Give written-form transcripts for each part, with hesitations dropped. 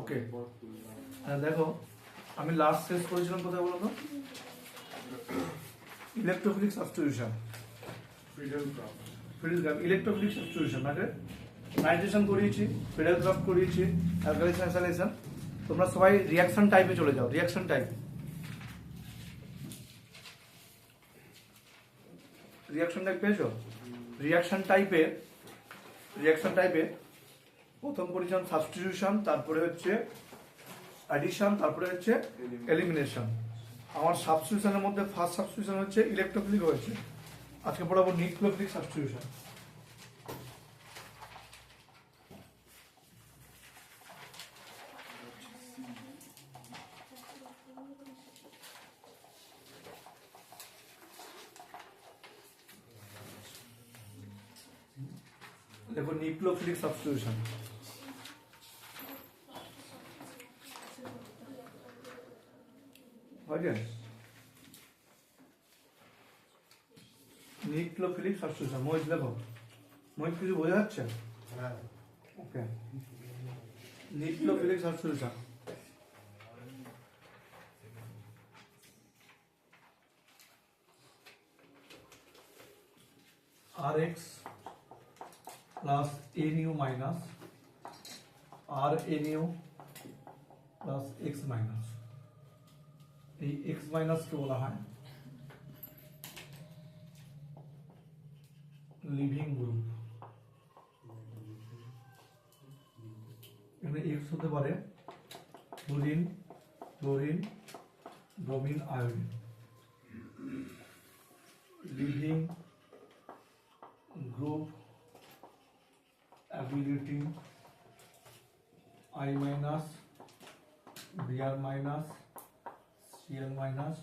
ওকে, দেখো আমি লাস্ট শেষ করেছিলাম কোথায় বলো তো, ইলেকট্রোফিলিক সাবস্টিটিউশন, ফিডেলগ্রাফ ইলেকট্রোফিলিক সাবস্টিটিউশন আগে নাইট্রেশন করিয়েছি, ফিডেলগ্রাফ করিয়েছি, অ্যালকালাইসিস অ্যাসাইলেশন। তোমরা সবাই রিঅ্যাকশন টাইপে চলে যাও। রিঅ্যাকশন টাইপ, রিঅ্যাকশন টাইপ পেয়েছো? রিঅ্যাকশন টাইপে প্রথম করেছিলাম সাবস্টিটিউশন, তারপরে হচ্ছে অ্যাডিশন, তারপরে হচ্ছে এলিমিনেশন। আমার সাবস্টিটিউশনের মধ্যে ফার্স্ট সাবস্টিটিউশন হচ্ছে ইলেকট্রোফিলিক হয়েছে। আজকে পড়াবো নিউক্লিওফিলিক সাবস্টিটিউশন। দেখো nucleophilic substitution, nucleophilic substitution. Mohit দেখো, মোহিত কিছু বোঝা যাচ্ছে? Okay, nucleophilic substitution. Rx plus Nu minus Rnu plus x minus, এই x minus কে বলা হয় লিভিং গ্রুপ। এখানে x হতে পারে fluorine, chlorine, bromine, iodine. Living group ability I minus, Br minus, Cl minus,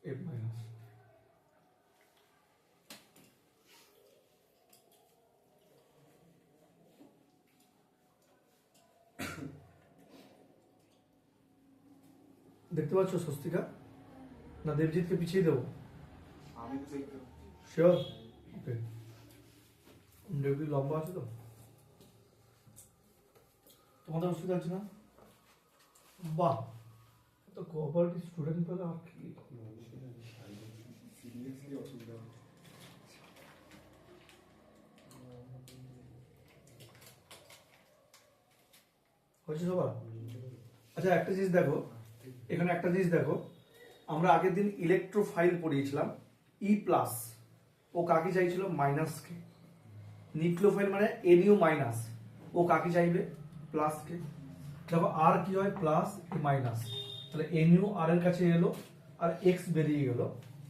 F minus। দেখতে পাচ্ছ স্বস্তিকা না দেবজিৎকে পিছিয়ে দেবো? আমি তো দেখতে শিওর? ওকে, দেবজিৎ লম্বা আছে তো, তোমাদের অসুবিধা আছে না? বাহ, তো কোঅপারেটিভ স্টুডেন্ট পেলে আর কি সিরিয়াসলি অসুবিধা হয়েছে সবার? আচ্ছা একটা জিনিস দেখো, এখানে একটা জিনিস দেখো, আমরা আগের দিন ইলেকট্রোফাইল পড়িয়েছিলাম, ই প্লাস, ও কাকে চাইছিল? মাইনাস কে। নিউক্লিওফাইল মানে এনইউ মাইনাস, ও কাকে চাইবে? প্লাস কে। দেখো আর কি হয়? প্লাস মাইনাস, তাহলে এনইউ আর এর কাছে এলো আর এক্স বেরিয়ে গেল,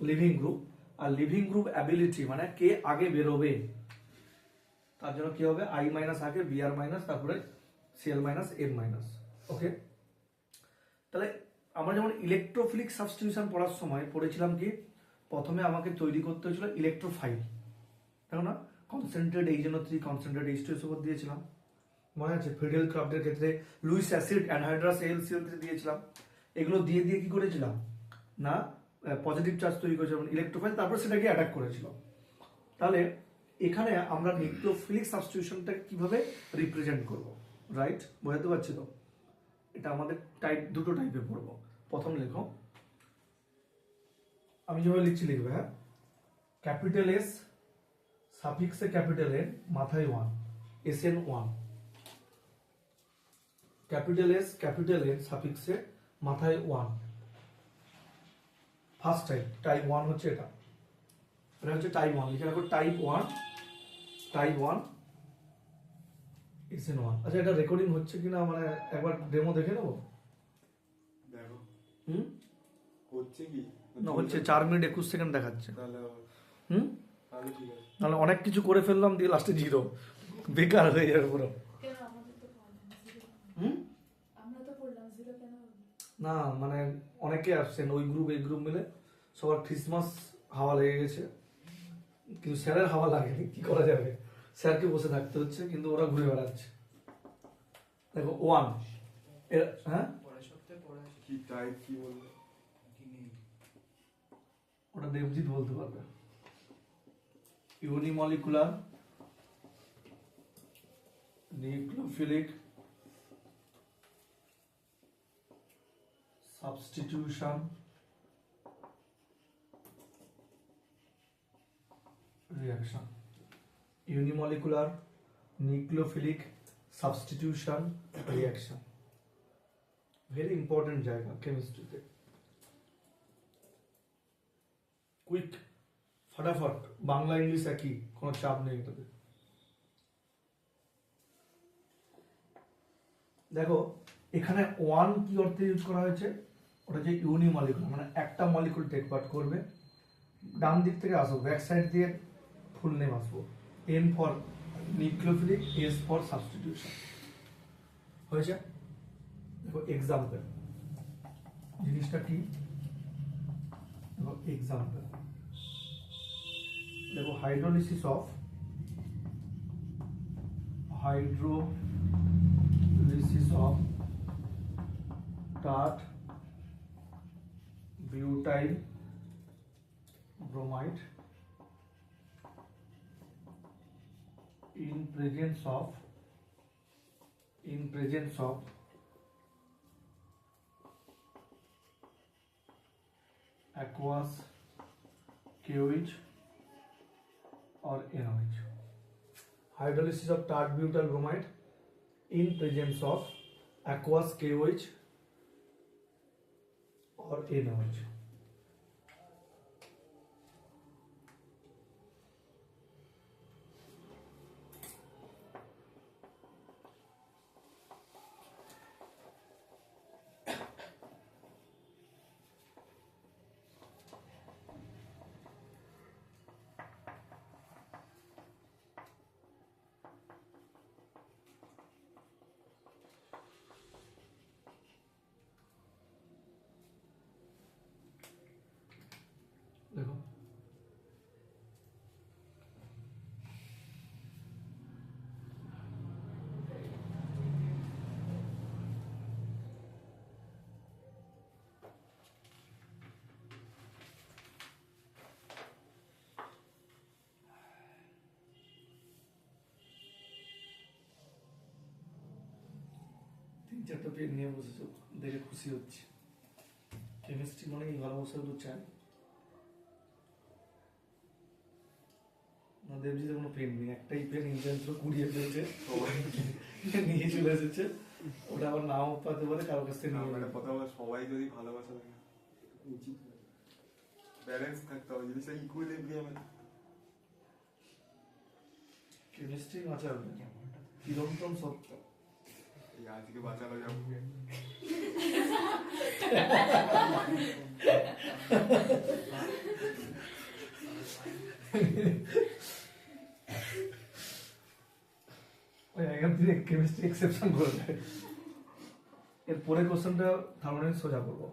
লিভিং গ্রুপ। আর লিভিং গ্রুপ অ্যাবিলিটি মানে কে আগে বেরোবে, তার জন্য কি হবে? আই মাইনাস আগে, বিআর মাইনাস, তারপরে সিএল মাইনাস, এন মাইনাস। ওকে, তাহলে আমরা যেমন ইলেকট্রোফিলিক সাবস্টিটিউশন পড়ার সময় পড়েছিলাম কি, প্রথমে আমাকে তৈরি করতে হয়েছিল ইলেকট্রোফাইল, দেখো না, কনসেন্ট্রেট H3, কনসেন্ট্রেট H2 এর উপর দিয়েছিলাম, মনে আছে? ফিডেল ক্রাফটের ক্ষেত্রে লুইস অ্যাসিড, অ্যানহাইড্রাস AlCl3 দিয়েছিলাম। এগুলো দিয়ে দিয়ে কি করেছিলাম না, পজিটিভ চার্জ তৈরি করেছিলাম ইলেকট্রোফাইল, তারপর সেটাকে অ্যাটাক করেছিল। তাহলে এখানে আমরা নিউক্লিওফিলিক সাবস্টিটিউশনটাকে কিভাবে রিপ্রেজেন্ট করব, রাইট? বোঝাতে পারছি তো? এটা আমাদের দুটো টাইপে পড়বো। প্রথম লেখো, আমি যেভাবে লিখছি লিখবে, হ্যাঁ? ক্যাপিটাল এস সাফিক্সে ক্যাপিটাল এন, মাথায় 1, SN1। Capital S capital N সাফিক্সে মাথায় 1, ফার্স্ট টাইপ 1 হচ্ছে এটা হচ্ছে টাইপ 1। লিখে রাখো টাইপ 1 SN1। আচ্ছা এটা রেকর্ডিং হচ্ছে কিনা মানে একবার ডেমো দেখে নেবো। দেখো হুম, হচ্ছে কি না হচ্ছে 4 মিনিট 21 সেকেন্ড দেখাচ্ছে। তাহলে ঠিক আছে, নাহলে অনেক কিছু করে ফেললাম দিয়ে লাস্টে জিরো, বেকার হয়ে যাবে পুরো। না মানে অনেকে আসছেন ওই গ্রুপ এই গ্রুপ মিলে, সবার ক্রিসমাস হাওয়া লেগে গেছে, কিন্তু স্যারের হাওয়া লাগেনি, কি করা যাবে? স্যারকে বসে থাকতে হচ্ছে, কিন্তু ওরা ঘুরে বেড়াচ্ছে। দেখো 1 হ্যাঁ, কি টাইপ কি বললে? ওটা দেবজিৎ বলতে পারবে। Unimolecular nucleophilic substitution reaction, unimolecular nucleophilic substitution reaction, very important জায়গা কেমিস্ট্রিতে। কুইক, ফটাফট, বাংলা ইংলিশ একই, কোনো চাপ নেই এটাতে। দেখো এখানে ওয়ান কি অর্থে ইউজ করা হয়েছে, ওটা যে ইউনিমলিকুলার, মানে একটা মলিকুল টেক পার্ট করবে। ডান দিক থেকে আসো, ব্যাক সাইড দিয়ে ফুল নেম আসবো, N for nucleophilic, S for substitution. হয়েছে? দেখো এক্সাম্পল, জিনিসটা কি, দেখো এক্সাম্পল, দেখো hydrolysis of tart butyl bromide in presence of aqueous KOH or NOH. Hydrolysis of tart butyl bromide in presence of aqueous KOH or NOH. দেখো তিন চারটা pen নিয়ে বসেছো, দেখে খুশি হচ্ছে। কেমিস্ট্রি মানে এই ভালোবাসা তো চাই না। দেবজিতে কোনো পেন নেই, একটাই পেন ইন্টেন্স কুড়িয়ে ফেলছে, সবাই নিয়ে চলে এসেছে। ওটা আবার নাও পাতে পারে, কারোর কাছ থেকে নিয়ে একটা নেবে। কথা বলে, সবাই যদি ভালোবাসা থাকে উচিত ব্যালেন্স থাকতে হবে, যদি সে ইকুইলিব্রিয়ামে। কেমিস্ট্রি বাঁচাবে চিরন্তন সত্য। এই আজকে বাঁচানো যাবে। ওই এখান থেকে কেমিস্ট্রি এক্সেপশন করে দেয়। এর পরের কোশ্চেনটা থার্মোডাইনামিক্স সোজা করবো।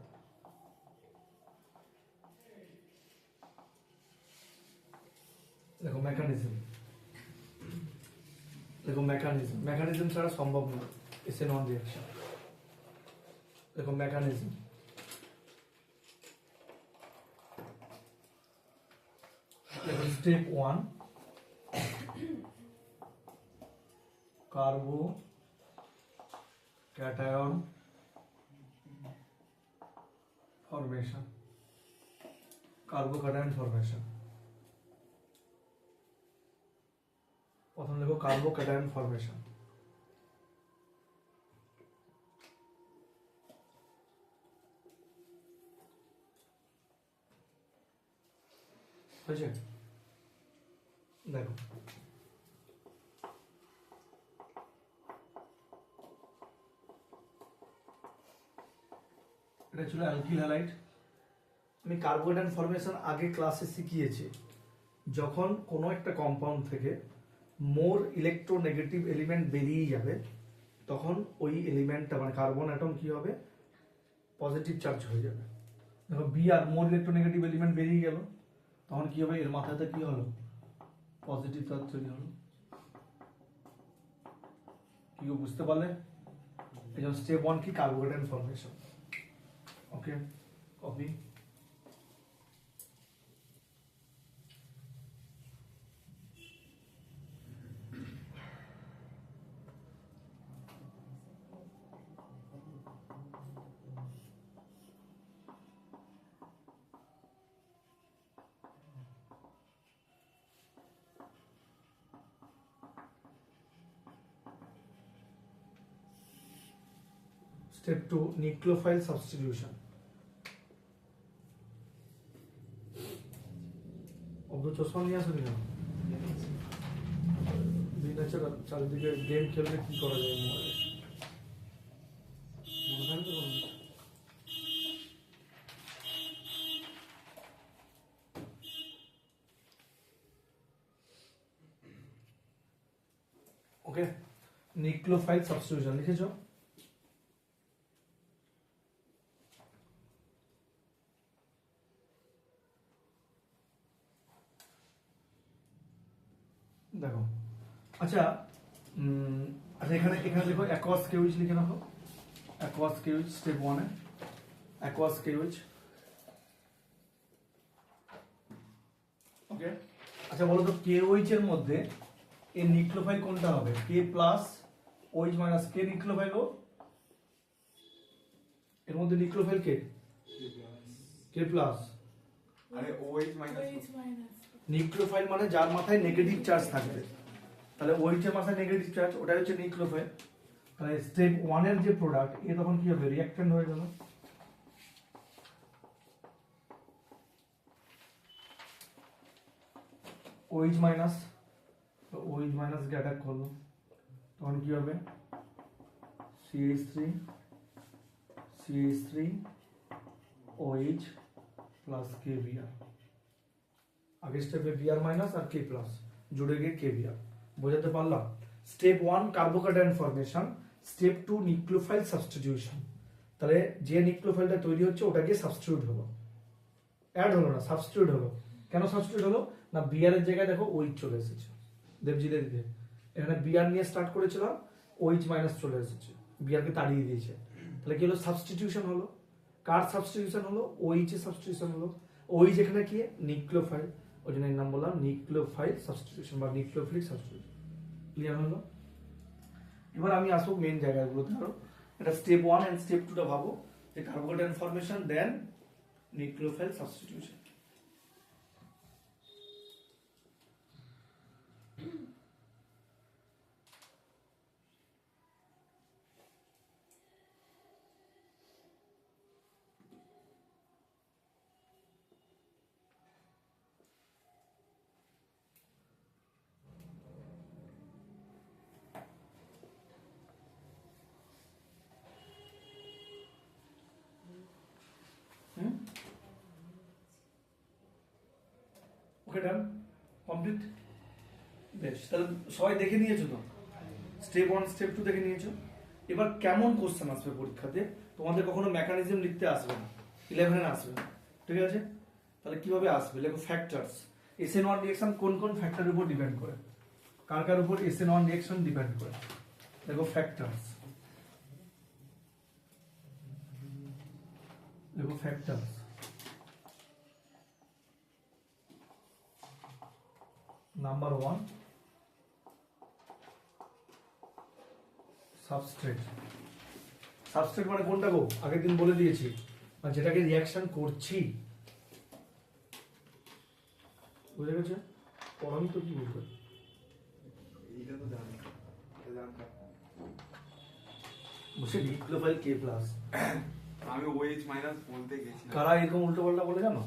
দেখো মেকানিজম, দেখো মেকানিজম ছাড়া সম্ভব না এসে নন রিঅ্যাকশন। দেখো মেকানিজম, দেখো step 1 কার্বো cation formation, carbocation formation. প্রথম লিখো কার্বোক্যাটায়ন ফরমেশন। হয়েছে? দেখো এটা ছিল অ্যালকিল হ্যালাইড। আমি কার্বোক্যাটায়ন ফরমেশন আগে ক্লাসে শিখিয়েছি। যখন কোনো একটা কম্পাউন্ড থেকে মোর ইলেকট্রোনেগেটিভ এলিমেন্ট বেরিয়ে যাবে, তখন ওই এলিমেন্টটা মানে কার্বন অ্যাটম কি হবে, পজিটিভ চার্জ হয়ে যাবে। দেখো বি আর মোর ইলেকট্রোনেগেটিভ এলিমেন্ট বেরিয়ে গেল, তখন কি হবে, এর মাথাতে কি হলো, পজিটিভ চার্জ তৈরি হলো। কি বুঝতে পারলে? এই জন্য স্টেপ 1 কি, কার্বোক্যাটায়ন ফরমেশন। ওকে, কপি। Step 2 nucleophile substitution. অব্দ চশমা নিয়ে আসুন কেন? চারিদিকে গেম খেললে কি করা যায় মোবাইলে? মনে থাকবে কোনো কিছু? ওকে, নিউক্লিওফাইল সাবস্টিটিউশন লিখেছো? দেখো আচ্ছা, আচ্ছা এখানে দেখো অ্যাকোয়াস কেউইচ লিখে রাখো। অ্যাকোয়াস কেউইচ স্টেপ 1 এ অ্যাকোয়াস কেউইচ। ওকে, আচ্ছা বলো তো কেওইচ এর মধ্যে এই নিউক্লিওফাইল কোনটা হবে? কে প্লাস ওইচ মাইনাস কে নিউক্লিওফাইল ও এর মধ্যে নিউক্লিওফাইল কে প্লাস। আরে ওএইচ মাইনাস নিউক্লিওফাইল মানে যার মাথায় নেগেটিভ চার্জ থাকবে, তাহলে ওইচ এর মাথায় নেগেটিভ চার্জ, ওটাই হচ্ছে নিউক্লিওফাইল। তাহলে স্টেপ 1 এর যে প্রোডাক্ট এ তখন কি হবে? রিঅ্যাকট্যান্ট হয়ে গেল। ওইচ মাইনাস, তো ওইচ মাইনাস কে অ্যাটাক করলো, তখন কি হবে? CH3 OH plus KBr। আগে স্টেপে Br মাইনাস আর K প্লাস জুড়ে গিয়ে KBr। বোঝাতে পারলাম? Step 1 carbocation formation, step 2 nucleophile substitution. তাহলে যে নিউক্লিওফাইলটা তৈরি হচ্ছে ওটা গিয়ে সাবস্টিটিউট হলো, অ্যাড হলো না, সাবস্টিটিউট হলো। কেন সাবস্টিটিউট হলো? না বিআর এর জায়গায় দেখো ওইচ চলে এসেছে। দেবজিদের দিকে এখানে বিআর নিয়ে স্টার্ট করেছিলাম, ওইচ মাইনাস চলে এসেছে, বিআর কে তাড়িয়ে দিয়েছে। তাহলে কি হলো? সাবস্টিটিউশন হলো। কার সাবস্টিটিউশন হলো? ওইচ এর সাবস্টিটিউশন হলো। ওইচ এখানে কি? নিউক্লিওফাইল, ওই জন্য এর নাম বললাম নিউক্লিওফাইল সাবস্টিটিউশন বা নিউক্লিওফিলিক সাবস্টিটিউশন। ক্লিয়ার হলো? এবার আমি আসবো মেন জায়গাগুলোতে। ধরো এটা স্টেপ 1 এন্ড স্টেপ 2 টা ভাবো, যে কার্বোক্যাটায়ন ফরমেশন দেন নিউক্লিওফাইল সাবস্টিটিউশন। ওকে ডান, কমপ্লিট। বেশ, তাহলে সবাই দেখে নিয়েছো তো? স্টেপ 1 স্টেপ 2 দেখে নিয়েছো। এবার কেমন কোশ্চেন আসবে পরীক্ষাতে? তোমাদের কখনো মেকানিজম লিখতে আসবে না, 11 এ আসবে না, ঠিক আছে? তাহলে কিভাবে আসবে? লেখো ফ্যাক্টরস। SN1 রিঅ্যাকশন কোন কোন ফ্যাক্টরের উপর ডিপেন্ড করে? কার কার উপর SN1 রিঅ্যাকশন ডিপেন্ড করে? লেখো ফ্যাক্টরস। লেখো ফ্যাক্টরস। Number 1 substrate. সাবস্ট্রেট মানে কোনটা গো? আগের দিন বলে দিয়েছি, মানে যেটাকে রিঅ্যাকশন করছি। বুঝে গেছে? পড়ানি তো কি বলতো? এইটা তো জানি, এটা জানতাম। বসে নিউক্লিওফাইল K প্লাস। আমি ওএইচ মাইনাস বলতে গেছি না। কারা এরকম উল্টো পাল্টা বলে জানো?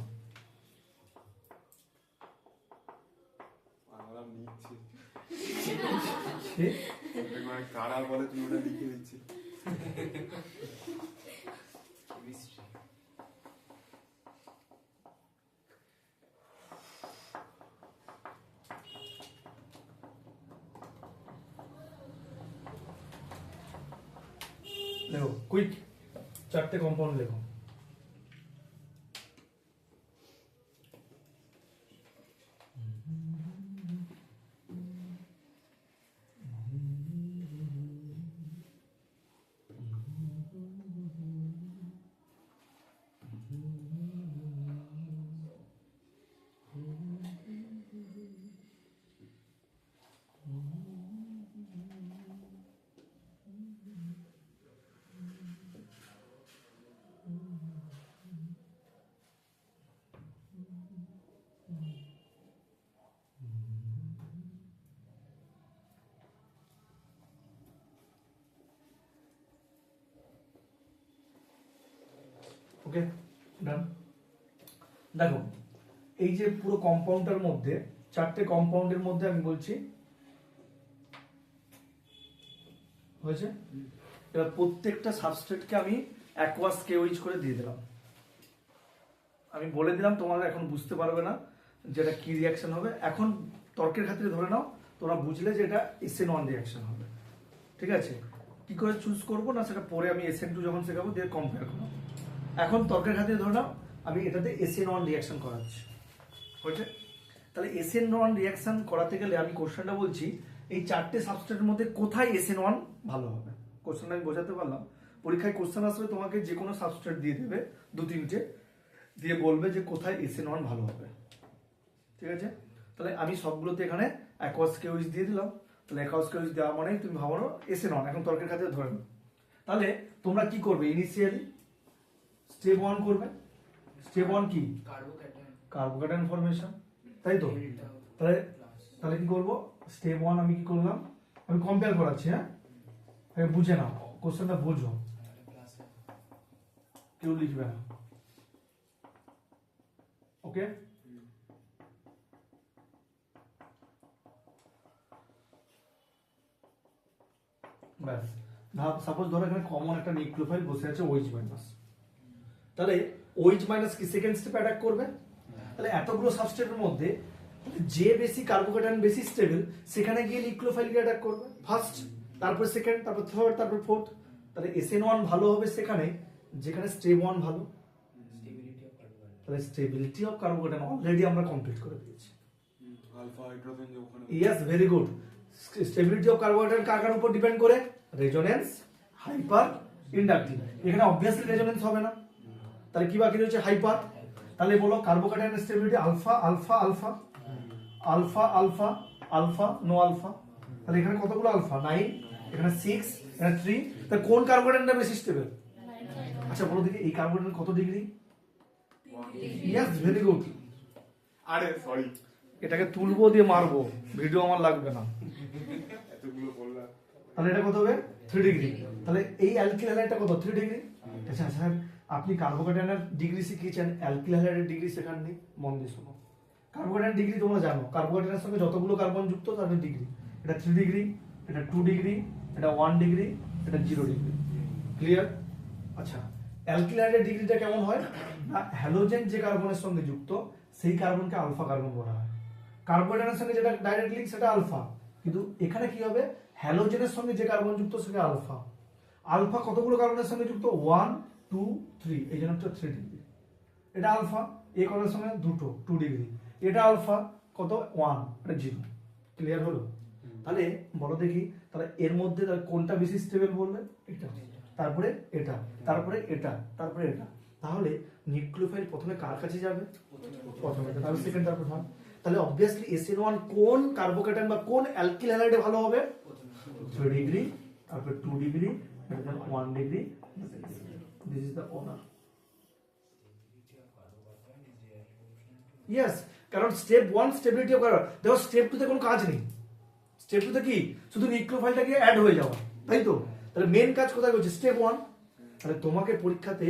আমরা লিখছি সে মানে কারা বলে তুমি ওটা লিখে দিচ্ছি। লেখো কুইক, 4টে কম্পাউন্ড লেখো। ওকে ডান। দেখো এই যে পুরো কম্পাউন্ডের মধ্যে, চারটে কম্পাউন্ডের মধ্যে আমি বলছি হয়েছে। এবার প্রত্যেকটা সাবস্ট্রেটকে আমি অ্যাকোয়াস কেওইচ করে দিয়ে দিলাম। আমি বলে দিলাম, তোমরা এখন বুঝতে পারবে না যেটা কি রিয়াকশন হবে। এখন তর্কের খাতিরে ধরে নাও তোমরা বুঝলে যে এটা SN1 রিয়াকশন হবে। ঠিক আছে, কি করে চুজ করবো না সেটা পরে আমি SN2 যখন শেখাবো দিয়ে কম্পেয়ার করবো। এখন তর্কের খাতিরে ধরে নাও আমি এটাতে SN1 রিয়াকশন করাচ্ছি, হয়েছে। তাহলে SN1 রিয়াকশন করাতে গেলে আমি কোশ্চেনটা বলছি এই চারটে সাবস্ট্রেটের মধ্যে কোথায় SN1 ভালো হবে। কোশ্চেনটা আমি বোঝাতে পারলাম? পরীক্ষায় কোশ্চেন আসলে তোমাকে যে কোনো সাবস্ট্রেট দিয়ে দেবে, 2-3টে দিয়ে বলবে যে কোথায় SN1 ভালো হবে। ঠিক আছে, তাহলে আমি সবগুলোতে এখানে অ্যাকোয়াস কেওইচ দিয়ে দিলাম। তাহলে অ্যাকোয়াস কেওইচ দেওয়া মানেই তুমি ভাবো না SN1। এখন তর্কের খাতিরে ধরে নাও, তাহলে তোমরা কি করবে? ইনিশিয়ালি স্টেপ 1 করবে। স্টেপ 1 কি? কার্বোক্যাটায়ন ফর্মেশন, তাই তো? তাহলে তাহলে কি করব? স্টেপ 1 আমি কি করলাম? আমি কম্পেয়ার করাচ্ছি। হ্যাঁ, আগে বুঝে নাও, কোশ্চেনটা বুঝো, কেউ লিখবে না। ওকে, ব্যাস। সাপোজ ধরো এখানে কমন একটা নিউক্লিওফাইল বসে আছে OH মাইনাস, তাহলে OH মাইনাস কি সেকেন্ড স্টেপ অ্যাটাক করবে? তাহলে এতগুলো সাবস্ট্রেটের মধ্যে যে বেশি কার্বোক্যাটায়ন বেশি স্টেবল সেখানে গিয়ে নিউক্লিওফাইলকে অ্যাটাক করবে ফার্স্ট, তারপর সেকেন্ড, তারপর থার্ড, তারপর ফোর্থ। তাহলে SN1 ভালো হবে সেখানে যেখানে স্টেপ 1 ভালো। তাহলে স্টেবিলিটি অফ কার্বোক্যাটায়ন অলরেডি আমরা কমপ্লিট করে দিয়েছি। আলফা হাইড্রোজেন যে ওখানে, yes, very good. Stability of carbocation কার কার উপর ডিপেন্ড করে? Resonance, hyper, inductive. এখানে অবভিয়াসলি রেজোনেন্স হবে না, তাহলে কি বাকি রয়েছে? হাইপার। তাহলে বলো কার্বোক্যাটায়নের stability alpha alpha alpha alpha alpha alpha, no alpha. তাহলে এখানে কতগুলো আলফা? 9, এখানে 6, এখানে 3। তাহলে কোন কার্বোক্যাটায়নটা বেশি স্টেবল? আচ্ছা বলো দেখি এই কার্বোক্যাটায়ন কত ডিগ্রি? Yes, very good. আরে সরি, এটাকে তুলবো দিয়ে মারবো, ভিডিও আমার লাগবে না। এতগুলো বললাম। তাহলে এটা কত হবে? 3 ডিগ্রি। তাহলে এই অ্যালকিল হ্যালাইডটা কত? 3 ডিগ্রি। আচ্ছা স্যার, আপনি কার্বোক্যাটায়নের ডিগ্রি শিখিয়েছেন, অ্যালকিল হ্যালাইডের ডিগ্রি শেখাননি। মন দিয়ে শোনো, কার্বোক্যাটায়ন ডিগ্রি তোমরা জানো, কার্বোক্যাটায়নের সঙ্গে যতগুলো কার্বন যুক্ত তাদের ডিগ্রি। এটা 3 ডিগ্রি, এটা 2 ডিগ্রি, এটা 1 ডিগ্রি, এটা 0 ডিগ্রি। ক্লিয়ার? আচ্ছা, অ্যালকিল হ্যালাইডের ডিগ্রিটা কেমন হয় না, হ্যালোজেন যে কার্বনের সঙ্গে যুক্ত সেই কার্বনকে আলফা কার্বন বলা হয়। কার্বোক্যাটায়নের সঙ্গে যেটা ডাইরেক্ট লিঙ্ক সেটা আলফা, কিন্তু এখানে কি হবে? হ্যালোজেনের সঙ্গে যে কার্বন যুক্ত সেটা আলফা। আলফা কতগুলো কার্বনের সঙ্গে যুক্ত? 1, 2, 3, এই জন্য 3 ডিগ্রি। এটা আলফা, এই কার্বনের সঙ্গে দুটো, 2 ডিগ্রি। এটা আলফা কত? 1, এটা 0। ক্লিয়ার হলো? তাহলে বলো দেখি, তাহলে এর মধ্যে কোনটা বেশি স্টেবল বলবে? এটা, তারপরে এটা, তারপরে এটা, তারপরে এটা। তাহলে নিউক্লিওফাইল প্রথমে কার কাছে যাবে? প্রথমে, তারপর সেকেন্ড, তারপর থার্ড। তাহলে অবভিয়াসলি SN1 কোন কার্বোক্যাটায়ন বা কোন অ্যালকিল হ্যালাইডে ভালো হবে? 3 ডিগ্রি, তারপর 2 ডিগ্রি, তারপর 1 degree. This is the order. Yes, কারণ স্টেপ 1 স্টেবিলিটি অফ কার্বন। দেখো স্টেপ 2 তে কোনো কাজ নেই। স্টেপ 2 তে কি? শুধু নিউক্লিওফাইলটা গিয়ে অ্যাড হয়ে যাওয়া, তাই তো? তাহলে মেন কাজ কোথায় করছে? স্টেপ 1। তাহলে তোমাকে পরীক্ষাতে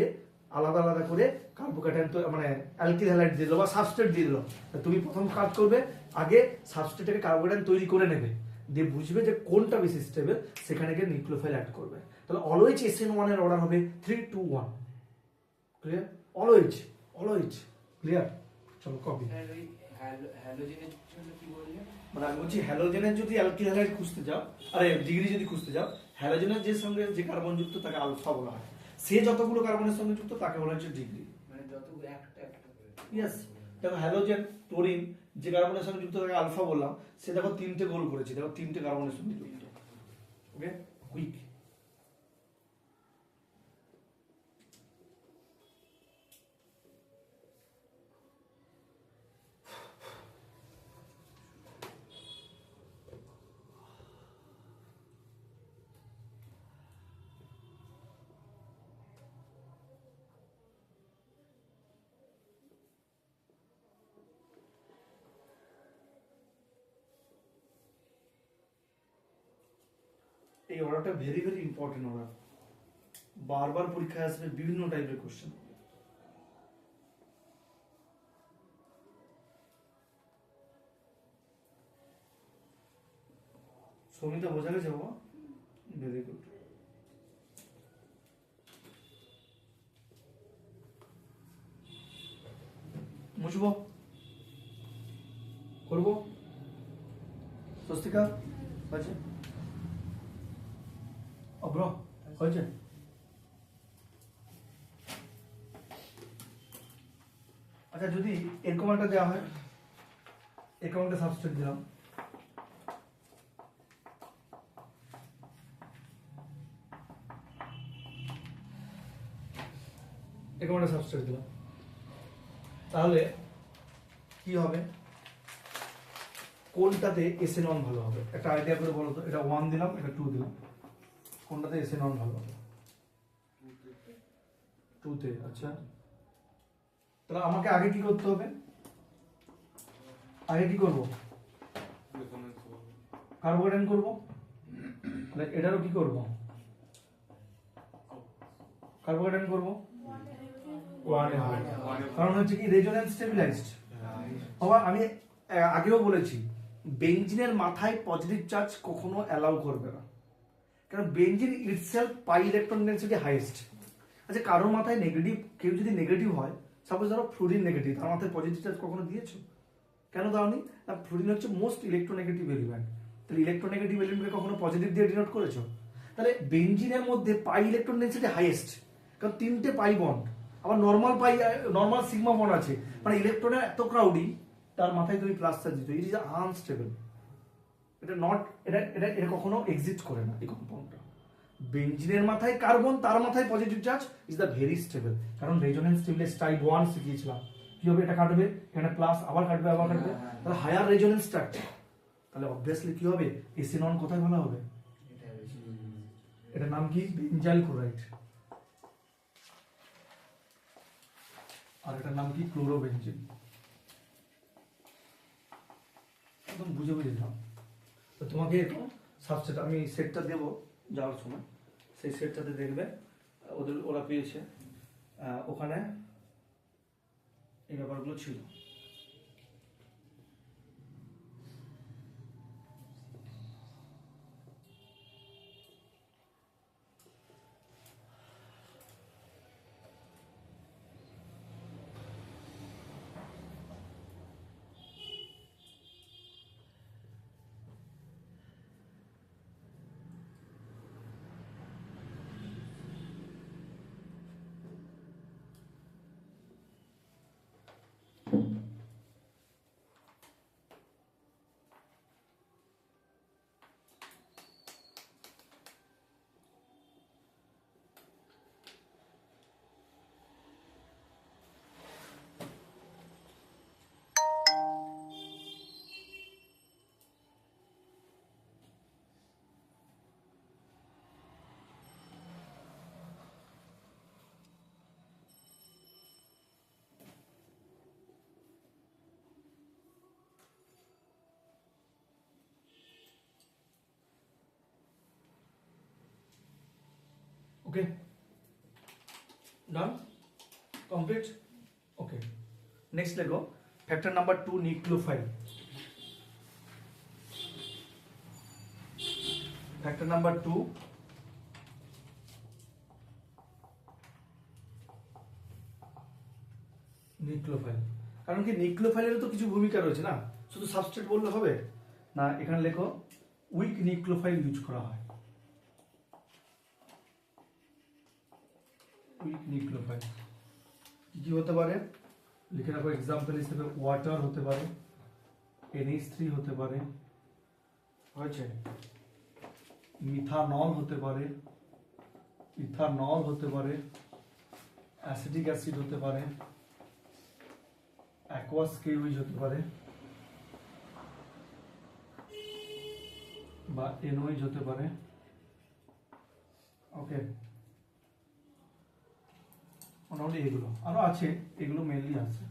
আলাদা আলাদা করে কার্বোক্যাটায়ন তো মানে অ্যালকিল হ্যালাইড দিয়ে দিল বা সাবস্ট্রেট দিয়ে দিল। তুমি প্রথম কাজ করবে, আগে সাবস্ট্রেটটাকে কার্বোক্যাটায়ন তৈরি করে নেবে, দিয়ে বুঝবে যে কোনটা বেশি স্টেবল, সেখানে গিয়ে নিউক্লিওফাইল অ্যাড করবে। তাহলে অলওয়েজ SN1 এর অর্ডার হবে 3, 2, 1। ক্লিয়ার? Always, always. ক্লিয়ার? চলো কপি। হ্যালোজেনের জন্য কি বললেন? মানে আমি বলছি হ্যালোজেনের যদি অ্যালকিল হ্যালাইড খুঁজতে যাও, আরে ডিগ্রি যদি খুঁজতে যাও, হ্যালোজেনের যে সঙ্গে যে কার্বন যুক্ত তাকে আলফা বলা হয়। সে যতগুলো কার্বনের সঙ্গে যুক্ত তাকে বলা হচ্ছে ডিগ্রি। মানে যতগুলো একটা একটা করে। ইয়েস, দেখো হ্যালোজেন ক্লোরিন যে কার্বনের সঙ্গে যুক্ত তাকে আলফা বললাম, সে দেখো 3টে গোল করেছে, দেখো 3টে কার্বনের সঙ্গে যুক্ত। ওকে, কুইক। এই অর্ডারটা ভেরি ভেরি ইম্পর্টেন্ট অর্ডার, বারবার পরীক্ষায় আসবে বিভিন্ন টাইপের কোশ্চেন। সৌমিতা বোঝা গেছে বাবা? Very good. মুছবো, করবো, স্বস্তিকা হয়েছে, অব্র হয়েছে। আচ্ছা যদি এরকম একটা দেওয়া হয়, এরকম একটা সাবস্ট্রেট দিলাম, এরকম একটা সাবস্ট্রেট দিলাম, তাহলে কি হবে? কোনটাতে এসএনন ভালো হবে? একটা আইডিয়া করে বলো তো। এটা 1 দিলাম, এটা 2 দিলাম, কোনটাতে এসএনন ভালো হবে? 2 তে। আচ্ছা, তাহলে আমাকে আগে কি করতে হবে? আগে কি করব? কার্বোহাইড্রেট করব। তাহলে এটারও কি করব? কার্বোহাইড্রেট করব। 1 এ হবে, কারণ হচ্ছে কি রেজোনেন্স স্টেবিলাইজড। বাবা আমি আগেও বলেছি বেঞ্জিনের মাথায় পজিটিভ চার্জ কখনো অ্যালাউ করবে না, কারণ benzene itself pi electron density highest. আচ্ছা কারোর মাথায় নেগেটিভ, কেউ যদি নেগেটিভ হয়, সাপোজ ধরো ফ্লুরিন নেগেটিভ, তার মাথায় পজিটিভ চার্জ কখনো দিয়েছো? কেন দাওনি? না, ফ্লুরিন হচ্ছে মোস্ট ইলেকট্রোনেগেটিভ এলিমেন্ট, তাহলে ইলেকট্রোনেগেটিভ এলিমেন্টকে কখনো পজিটিভ দিয়ে ডিনোট করেছো? তাহলে বেঞ্জিনের মধ্যে পাই ইলেকট্রন ডেন্সিটি হাইয়েস্ট, কারণ 3টে পাই বন্ড, আবার নর্মাল পাই, নর্মাল সিগমা বন্ড আছে, মানে ইলেকট্রনের এত ক্রাউডিং, তার মাথায় তুমি প্লাস চার্জ দিতে, ইট ইজ আনস্টেবল। এটা নট, এটা এটা এটা কখনো এক্সিস্ট করে না এই কম্পাউন্ডটা। বেঞ্জিনের মাথায় কার্বন, তার মাথায় positive charge, is the very stable, কারণ রেজোনেন্স স্টেবিলাইজ টাইপ 1 শিখিয়েছিলাম কি হবে, এটা কাটবে, এখানে প্লাস, আবার কাটবে, আবার কাটবে, তাহলে হায়ার রেজোনেন্স স্ট্রাকচার, তাহলে অবভিয়াসলি কি হবে? এসিনন কোথায় ভালো হবে? এটার নাম কি? Benzyl chloride. আর এটার নাম কি? ক্লোরোবেঞ্জিন। একদম বুঝে বুঝে দাও। তো তোমাকে এরকম সাবস্টেট আমি সেটটা দেবো যাওয়ার সময়, সেই সেটটাতে দেখবে ওরা পেয়েছে, ওখানে এই ব্যাপারগুলো ছিল। ওকে, ডান, কমপ্লিট। ওকে, নেক্সট দেখো factor number 2, nucleophile. Factor number 2, nucleophile. কারণ কি নিউক্লিওফাইলেরও তো কিছু ভূমিকা রয়েছে না, শুধু সাবস্ট্রেট বললে হবে না, এখানে লেখো উইক নিউক্লিওফাইল ইউজ করা হয়। উইক নিউক্লিওফাইল কি হতে পারে লিখে রাখো এক্সাম্পল হিসেবে, ওয়াটার হতে পারে, NH3 হতে পারে, হয়েছে, মিথানল হতে পারে, ইথানল হতে পারে, অ্যাসিটিক অ্যাসিড হতে পারে, অ্যাকোয়াস কেউইজ হতে পারে, বা এনওইজ হতে পারে। ওকে, মোটামুটি এগুলো আরো আছে, এগুলো মেনলি আছে।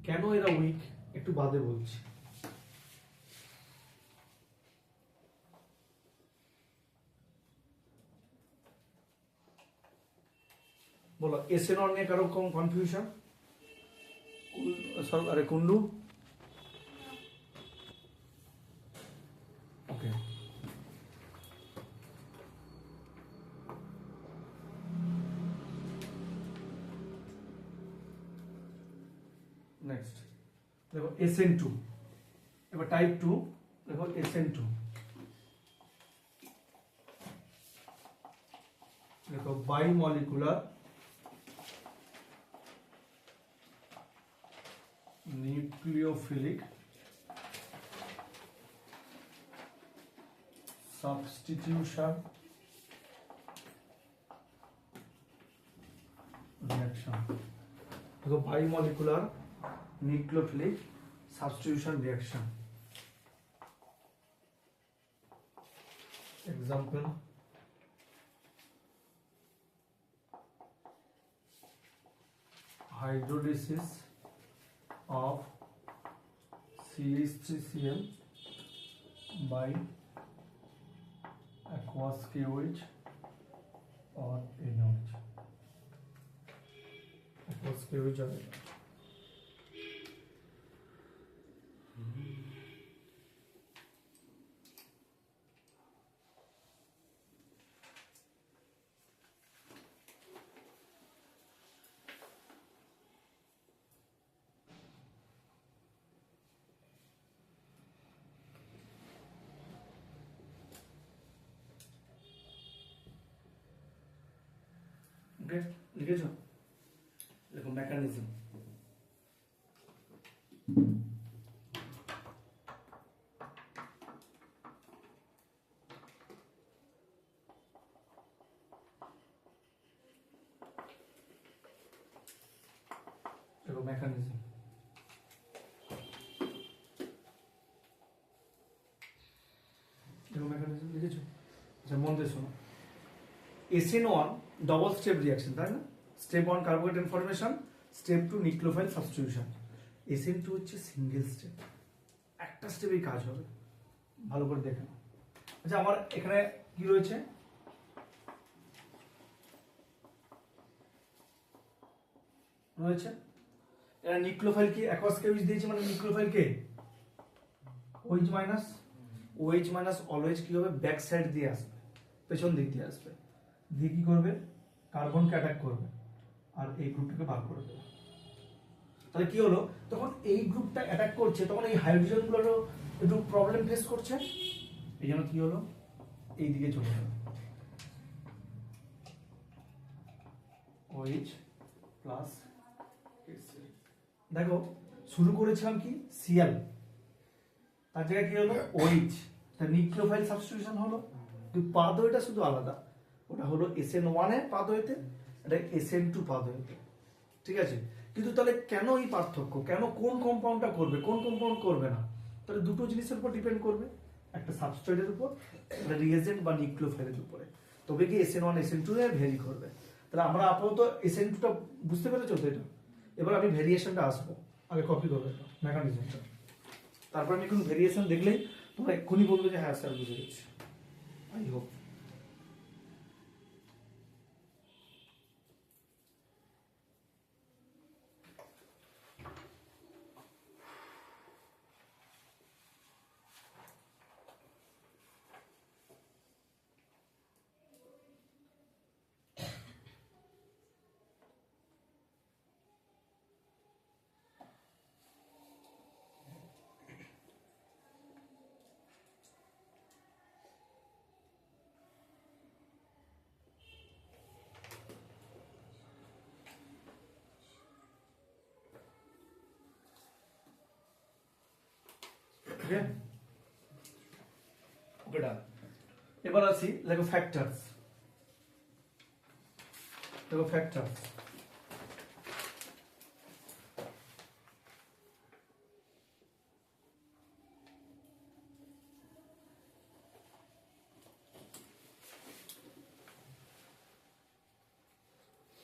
কেন এরা উইক একটু বাদে বলছি। বলো এসএনওয়ান নিয়ে কারো কনফিউশন? আরে কুন্ডু, ওকে। নেক্সট দেখো SN2, এবার টাইপ 2 দেখো SN2, দেখো বাইমলিকুলার নিউক্লিওফিলিক সাবস্টিটিউশন রিঅ্যাকশন। দেখো bimolecular nucleophilic substitution reaction. Example hydrolysis of CH3Cl by aqueous KOH or NOH. Aqueous KOH or NOH. ওকে, লিখেছ? দেখো মেকানিজম, দেখো মেকানিজম, দেখো মেকানিজম লিখেছো? আচ্ছা মন দিয়ে শোনো। SN1 ডবল স্টেপ রিঅ্যাকশন, তাই না? Step 1 carbohydrate formation, step 2 nucleophile substitution. SN2 হচ্ছে সিঙ্গেল স্টেপ, একটা স্টেপেই কাজ হবে। ভালো করে দেখে নাও। আচ্ছা আমার এখানে কি রয়েছে? এরা নিউক্লিওফাইল কি অ্যাকোয়াস কেউইচ দিয়েছে, মানে নিউক্লিওফাইল কে OH minus, OH minus always কি হবে? ব্যাক সাইড দিয়ে আসবে, পেছন দিক দিয়ে আসবে, দিয়ে কি করবে? কার্বনকে অ্যাটাক করবে আর এই গ্রুপটাকে বার করে দেবে। তাহলে কি হলো? তখন এই গ্রুপটা অ্যাটাক করছে, তখন এই হাইড্রোজেন গুলো একটু প্রবলেম ফেস করছে, এই জন্য কি হলো? এই দিকে চলে গেল OH প্লাস। দেখো শুরু করেছিলাম কি Cl, তার জায়গায় কি হলো OH, তার নিউক্লিওফাইল সাবস্টিটিউশন হলো, কিন্তু পাথওয়েটা শুধু আলাদা। ওটা হলো SN1 এর পাথওয়েতে, এটা SN2 পাথওয়েতে, ঠিক আছে? কিন্তু তাহলে কেন এই পার্থক্য? কেন কোন কম্পাউন্ডটা করবে, কোন কম্পাউন্ড করবে না? তাহলে দুটো জিনিসের উপর ডিপেন্ড করবে, একটা সাবস্ট্রেটের উপর, একটা রিএজেন্ট বা নিউক্লিওফাইলের উপরে। তবে কি SN1 SN2 এর ভ্যারি করবে। তাহলে আমরা আপাতত SN2টা বুঝতে পেরেছো তো? এটা এবার আমি ভেরিয়েশনটা আসবো, আগে কপি করবে মেকানিজমটা, তারপর আমি কোন ভেরিয়েশন দেখলেই তোমরা এক্ষুনি বলবে যে হ্যাঁ স্যার বুঝে গেছি। I hope. Okay okay done. এবার আসি দেখো ফ্যাক্টরস, দেখো ফ্যাক্টরস,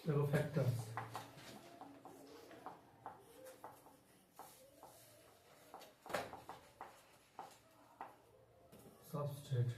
দেখো ফ্যাক্টরস, সাবস্ট্রেট,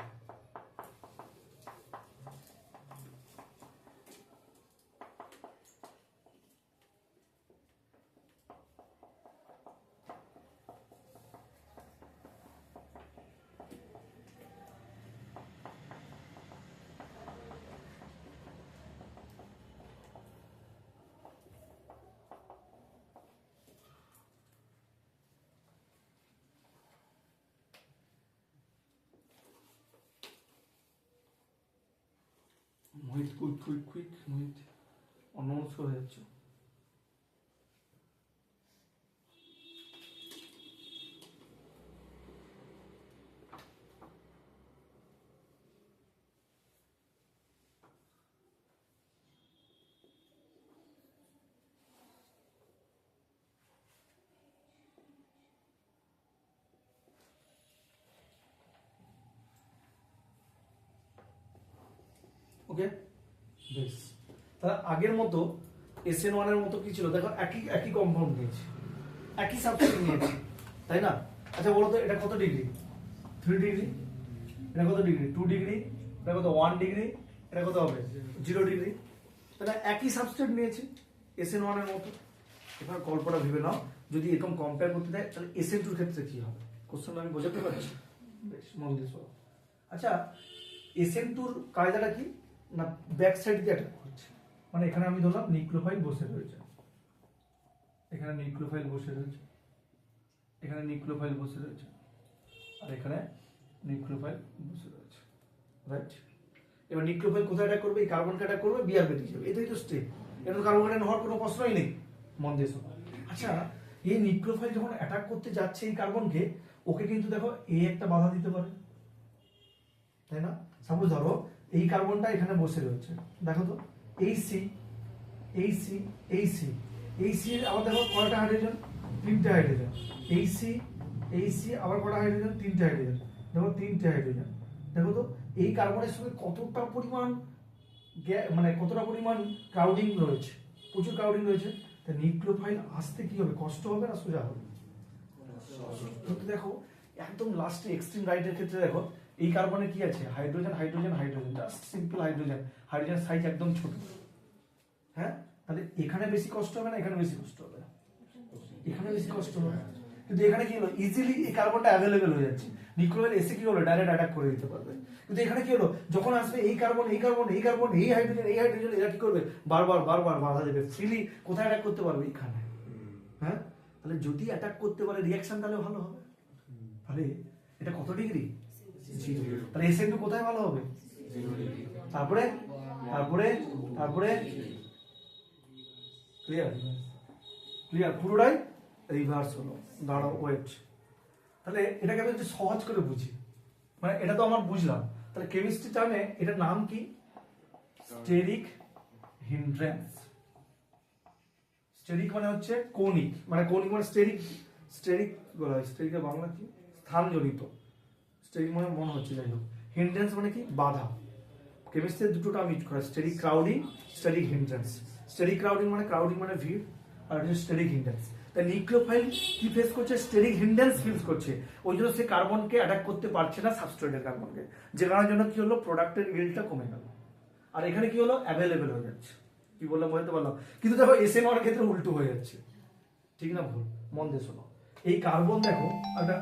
কুইক মোহিত অন্যমনস্ক হয়ে যাচ্ছে। ওকে বেশ, তাহলে আগের মতো SN1 এর মতো কি ছিল দেখো, একই কম্পাউন্ড নিয়েছি, একই সাবস্ট্রেট নিয়েছি, তাই না? আচ্ছা বলো তো এটা কত ডিগ্রি? 3 ডিগ্রি। এটা কত ডিগ্রি? 2 ডিগ্রি। এটা কত 1 ডিগ্রি। এটা কত হবে? 0 ডিগ্রি। তাহলে একই সাবস্ট্রেট নিয়েছি SN1 এর মতো। এবার গল্পটা ভেবে নাও, যদি এরকম কম্পেয়ার করতে দেয় তাহলে SN2 এর ক্ষেত্রে কি হবে? কোশ্চেন আমি বোঝাতে পারছি? বেশ মন দিয়ে শোনো। আচ্ছা SN2 এর কায়দাটা কি না, ব্যাক সাইড দিয়ে অ্যাটাক করছে, মানে এখানে আমি ধরলাম নিউক্লিওফাইল বসে রয়েছে, এখানে নিউক্লিওফাইল বসে রয়েছে, এখানে নিউক্লিওফাইল বসে রয়েছে, আর এখানে নিউক্লিওফাইল বসে রয়েছে, রাইট? এবার নিউক্লিওফাইল কোথায় অ্যাটাক করবে? এই কার্বনকে অ্যাটাক করবে, বিআর বেরিয়ে যাবে, এটাই তো স্টেপ। এটা কার্বন অ্যাটাক হওয়ার কোনো প্রশ্নই নেই, মন দিয়ে শোনো। আচ্ছা এই নিউক্লিওফাইল যখন অ্যাটাক করতে যাচ্ছে এই কার্বনকে, ওকে কিন্তু দেখো এই একটা বাধা দিতে পারে, তাই না? সাপোজ ধরো এই কার্বনটা এখানে বসে রয়েছে, দেখো তো এই সি, এই সি, এই সি, এই সি আবার দেখো কয়টা হাইড্রোজেন? 3টে হাইড্রোজেন। এই সি, এই সি আবার কয়টা হাইড্রোজেন? 3টে হাইড্রোজেন। দেখো 3টে হাইড্রোজেন। দেখো তো এই কার্বনের সঙ্গে কতটা পরিমাণ মানে কতটা পরিমাণ ক্রাউডিং রয়েছে, প্রচুর ক্রাউডিং রয়েছে। তা নিউক্লিওফাইল আসতে কি হবে? কষ্ট হবে না সোজা হবে? কিন্তু দেখো একদম লাস্টে এক্সট্রিম রাইটের ক্ষেত্রে দেখো এই কার্বনে কি আছে? Hydrogen hydrogen hydrogen, just simple hydrogen. Hydrogen size একদম ছোট, হ্যাঁ? তাহলে এখানে বেশি কষ্ট হবে না এখানে বেশি কষ্ট হবে? এখানে বেশি কষ্ট হবে। কিন্তু এখানে কি হলো, ইজিলি এই কার্বনটা অ্যাভেলেবেল হয়ে যাচ্ছে, নিউক্লিওফাইল এসে কি হলো ডাইরেক্ট অ্যাটাক করে দিতে পারবে। কিন্তু এখানে কি হলো, যখন আসবে এই কার্বন এই কার্বন এই কার্বন এই হাইড্রোজেন এই হাইড্রোজেন, এরা কি করবে? বারবার বারবার বাধা দেবে, ফ্রিলি কোথায় অ্যাটাক করতে পারবে? এখানে, হ্যাঁ? তাহলে যদি অ্যাটাক করতে পারে রিঅ্যাকশন তাহলে ভালো হবে। তাহলে এটা কত ডিগ্রি? 0। তাহলে SN2 কোথায় ভালো হবে? তারপরে তারপরে তারপরে ক্লিয়ার ক্লিয়ার পুরোটাই রিভার্স হলো। দাঁড়াও ওয়েট, তাহলে এটাকে আমি একটু সহজ করে বুঝি, মানে এটা তো আমার বুঝলাম। তাহলে কেমিস্ট্রি টার্মে এটার নাম কি? Steric hindrance. স্টেরিক মানে হচ্ছে কৌণিক, মানে কৌণিক মানে স্টেরিক, স্টেরিক বলা হয়। স্টেরিকের বাংলা কি? স্থানজনিত। স্টেরিক মানে মনে হচ্ছে, যাই হোক। হিন্ড্রেন্স মানে কি? বাধা। কেমিস্ট্রিতে দুটো টার্ম ইউজ করা, steric crowding, steric hindrance. Steric crowding মানে ভিড়, আর হচ্ছে স্টেরিক হিন্ড্রেন্স। তাই নিউক্লিওফাইল কি ফেস করছে? স্টেরিক হিন্ড্রেন্স ফেস করছে। ওই জন্য সে কার্বনকে অ্যাটাক করতে পারছে না, সাবস্ট্রেটের কার্বনকে, যে কারণের জন্য কি হলো, প্রোডাক্টের ইল্ডটা কমে গেল। আর এখানে কি হলো, অ্যাভেলেবেল হয়ে যাচ্ছে। কি বললাম বলতে পারলাম? কিন্তু দেখো SN1 এর ক্ষেত্রে উল্টো হয়ে যাচ্ছে, ঠিক না ভুল? মন দিয়ে শোনো, এই কার্বন দেখো একটা